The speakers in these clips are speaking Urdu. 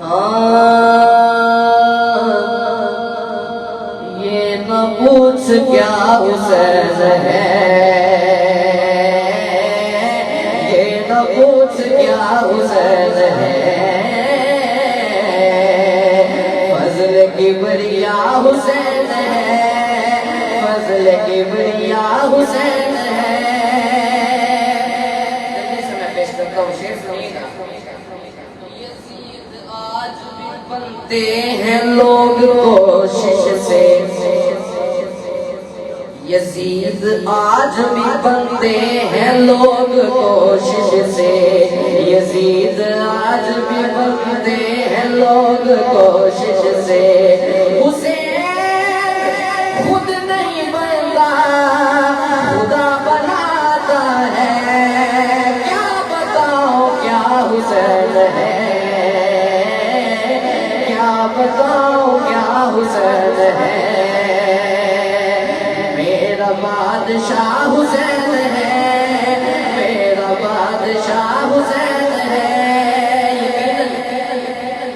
یہ نہ پوچھ کیا حسین ہے، یہ نہ پوچھ کیا حسین ہے، فضل کبریا حسین ہے، فضل کبریا حسین ہے۔ جلدی سے میں پیش کرتا ہوں، شعر سنیے گا۔ یزید آج بھی بنتے ہیں لوگ کوشش سے، یزید آج بھی بنتے ہیں لوگ کوشش سے، یزید آج بھی بنتے ہیں لوگ کوشش سے، حسین خود نہیں بنتا خدا بناتا ہے، کیا بتاؤ کیا حسین ہے، کیا بتاؤ کیا حسین ہے، میرا بادشاہ حسین ہے، میرا بادشاہ حسین ہے۔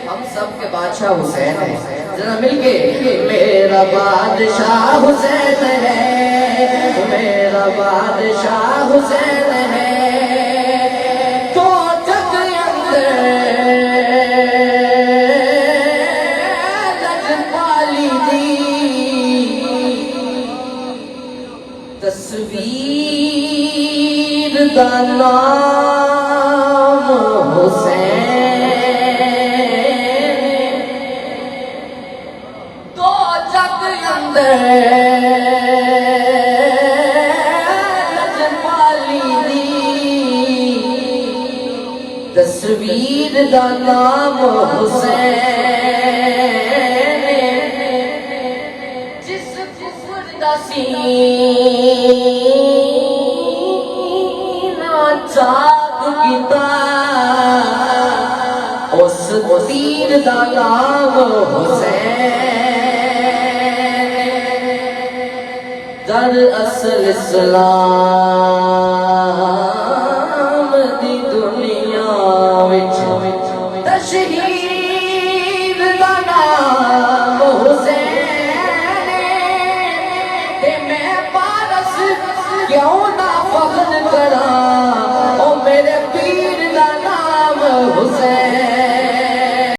ہم سب کے بادشاہ حسین ہیں، ذرا مل کے میرا بادشاہ حسین ہے، میرا بادشاہ حسین ہے۔ تو جگ اندر لجپالی دی تصویر دا نام حسین، تو جگ اندر لجپالی دی تصویر دا نام حسین، جس کفر دا سینہ چاک کیتا، اس تیر دا نام حسین، در اصل اسلام دی دنیا وچ تشہیر دا نام حسین، تے میں پارس کیوں نہ فخر کراں، او میرے پیر دا نام